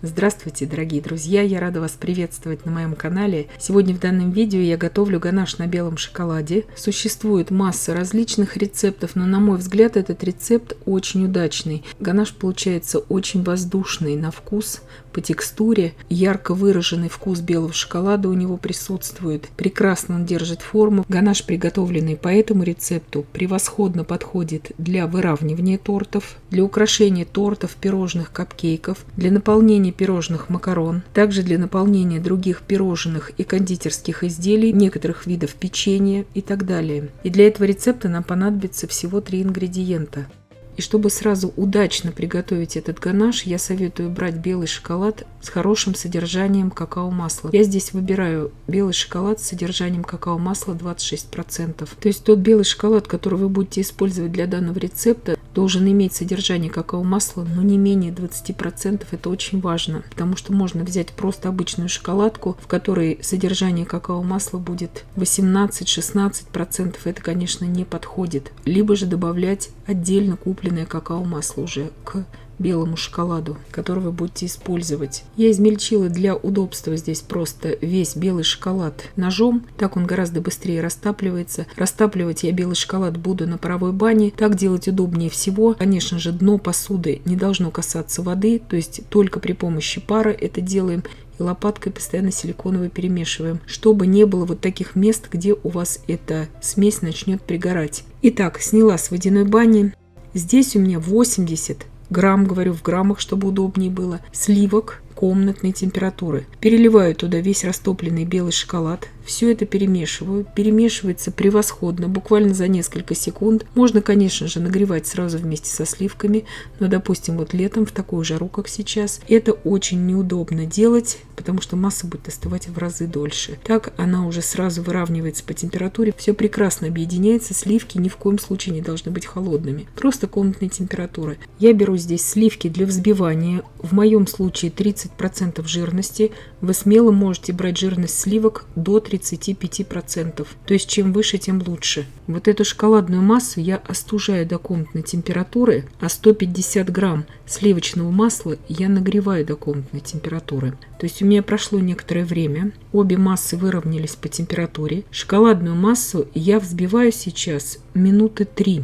Здравствуйте, дорогие друзья! Я рада вас приветствовать на моем канале. Сегодня в данном видео я готовлю ганаш на белом шоколаде. Существует масса различных рецептов, но на мой взгляд этот рецепт очень удачный. Ганаш получается очень воздушный на вкус, по текстуре. Ярко выраженный вкус белого шоколада у него присутствует. Прекрасно он держит форму. Ганаш, приготовленный по этому рецепту, превосходно подходит для выравнивания тортов, для украшения тортов, пирожных, капкейков, для наполнения пирожных макарон, также для наполнения других пирожных и кондитерских изделий, некоторых видов печенья и так далее. И для этого рецепта нам понадобится всего 3 ингредиента. И чтобы сразу удачно приготовить этот ганаш, я советую брать белый шоколад с хорошим содержанием какао-масла. Я здесь выбираю белый шоколад с содержанием какао-масла 26%. То есть тот белый шоколад, который вы будете использовать для данного рецепта, должен иметь содержание какао-масла, но не менее 20%. Это очень важно, потому что можно взять просто обычную шоколадку, в которой содержание какао-масла будет 18-16%. Это, конечно, не подходит. Либо же добавлять отдельно купленное какао-масло уже к белому шоколаду, который вы будете использовать. Я измельчила для удобства здесь просто весь белый шоколад ножом, так он гораздо быстрее растапливается. Растапливать я белый шоколад буду на паровой бане, так делать удобнее всего. Конечно же, дно посуды не должно касаться воды, то есть только при помощи пара это делаем. И лопаткой постоянно силиконовой перемешиваем, чтобы не было вот таких мест, где у вас эта смесь начнет пригорать. Итак, сняла с водяной бани. Здесь у меня 80 грамм, говорю в граммах, чтобы удобнее было, сливок комнатной температуры. Переливаю туда весь растопленный белый шоколад. Все это перемешиваю. Перемешивается превосходно, буквально за несколько секунд. Можно, конечно же, нагревать сразу вместе со сливками, но, допустим, вот летом в такую жару, как сейчас, это очень неудобно делать, потому что масса будет остывать в разы дольше. Так она уже сразу выравнивается по температуре. Все прекрасно объединяется. Сливки ни в коем случае не должны быть холодными. Просто комнатной температуры. Я беру здесь сливки для взбивания. В моем случае 30% жирности. Вы смело можете брать жирность сливок до 35%. То есть чем выше, тем лучше. Вот эту шоколадную массу я остужаю до комнатной температуры, а 150 грамм сливочного масла я нагреваю до комнатной температуры. То есть у меня прошло некоторое время, обе массы выровнялись по температуре. Шоколадную массу я взбиваю сейчас минуты 3.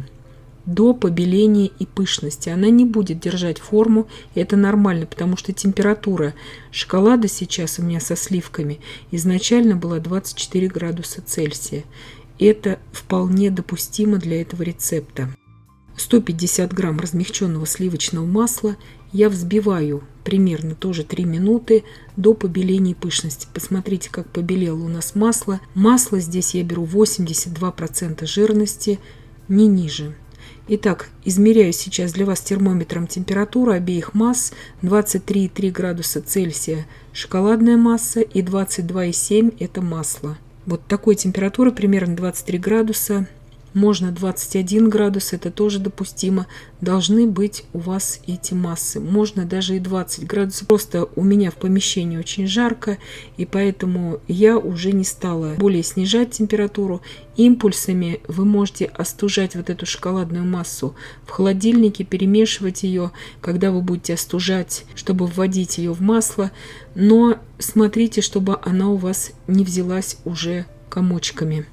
До побеления и пышности. Она не будет держать форму, и это нормально, потому что температура шоколада сейчас у меня со сливками изначально была 24 градуса Цельсия. Это вполне допустимо для этого рецепта. 150 грамм размягченного сливочного масла я взбиваю примерно тоже 3 минуты до побеления и пышности. Посмотрите, как побелело у нас масло. Масло здесь я беру 82% жирности, не ниже. Итак, измеряю сейчас для вас термометром температуру обеих масс. 23,3 градуса Цельсия шоколадная масса и 22,7 это масло. Вот такой температуры, примерно 23 градуса. Можно 21 градус, это тоже допустимо. Должны быть у вас эти массы. Можно даже и 20 градусов. Просто у меня в помещении очень жарко, и поэтому я уже не стала более снижать температуру. Импульсами вы можете остужать вот эту шоколадную массу в холодильнике, перемешивать ее, когда вы будете остужать, чтобы вводить ее в масло. Но смотрите, чтобы она у вас не взялась уже комочками.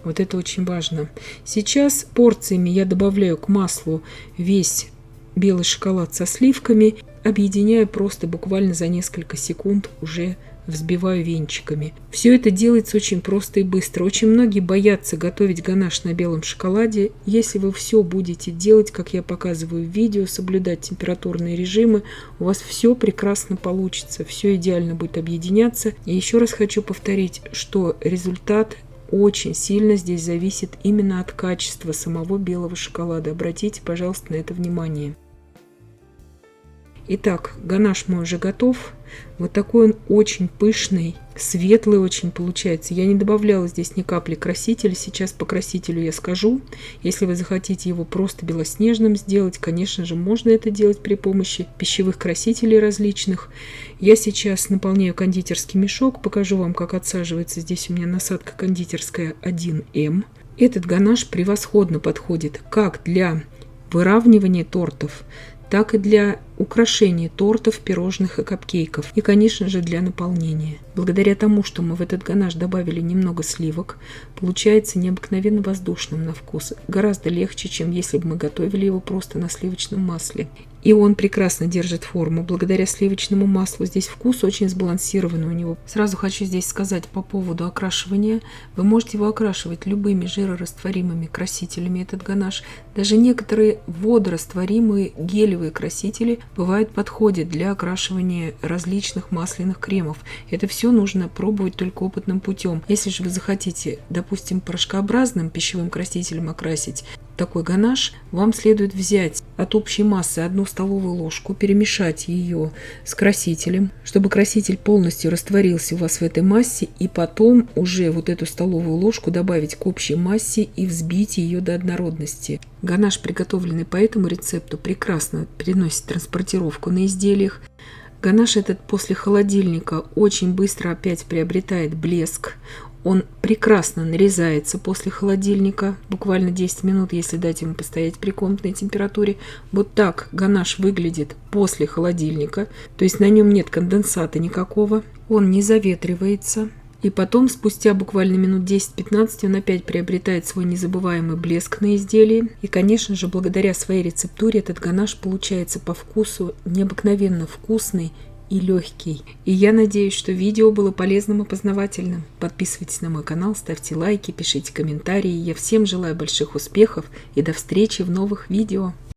Вот это очень важно. Сейчас порциями я добавляю к маслу весь белый шоколад со сливками, объединяю просто буквально за несколько секунд, уже взбиваю венчиками. Все это делается очень просто и быстро. Очень многие боятся готовить ганаш на белом шоколаде. Если вы все будете делать, как я показываю в видео, соблюдать температурные режимы, у вас все прекрасно получится, все идеально будет объединяться. И еще раз хочу повторить, что результат очень сильно здесь зависит именно от качества самого белого шоколада. Обратите, пожалуйста, на это внимание. Итак, ганаш мой уже готов. Вот такой он очень пышный, светлый очень получается. Я не добавляла здесь ни капли красителя. Сейчас по красителю я скажу. Если вы захотите его просто белоснежным сделать, конечно же, можно это делать при помощи пищевых красителей различных. Я сейчас наполняю кондитерский мешок. Покажу вам, как отсаживается. Здесь у меня насадка кондитерская 1М. Этот ганаш превосходно подходит как для выравнивания тортов, так и для украшения тортов, пирожных и капкейков. И, конечно же, для наполнения. Благодаря тому, что мы в этот ганаш добавили немного сливок, получается необыкновенно воздушным на вкус. Гораздо легче, чем если бы мы готовили его просто на сливочном масле. И он прекрасно держит форму. Благодаря сливочному маслу здесь вкус очень сбалансированный у него. Сразу хочу здесь сказать по поводу окрашивания. Вы можете его окрашивать любыми жирорастворимыми красителями, этот ганаш. Даже некоторые водорастворимые гелевые красители бывают подходят для окрашивания различных масляных кремов. Это все нужно пробовать только опытным путем. Если же вы захотите, допустим, порошкообразным пищевым красителем окрасить такой ганаш, вам следует взять от общей массы 1 столовую ложку, перемешать ее с красителем, чтобы краситель полностью растворился у вас в этой массе, и потом уже вот эту столовую ложку добавить к общей массе и взбить ее до однородности. Ганаш, приготовленный по этому рецепту, прекрасно переносит транспортировку на изделиях. Ганаш этот после холодильника очень быстро опять приобретает блеск. Он прекрасно нарезается после холодильника, буквально 10 минут, если дать ему постоять при комнатной температуре. Вот так ганаш выглядит после холодильника, то есть на нем нет конденсата никакого, он не заветривается. И потом, спустя буквально минут 10-15, он опять приобретает свой незабываемый блеск на изделии. И, конечно же, благодаря своей рецептуре этот ганаш получается по вкусу необыкновенно вкусный и легкий. И я надеюсь, что видео было полезным и познавательным. Подписывайтесь на мой канал, ставьте лайки, пишите комментарии. Я всем желаю больших успехов и до встречи в новых видео.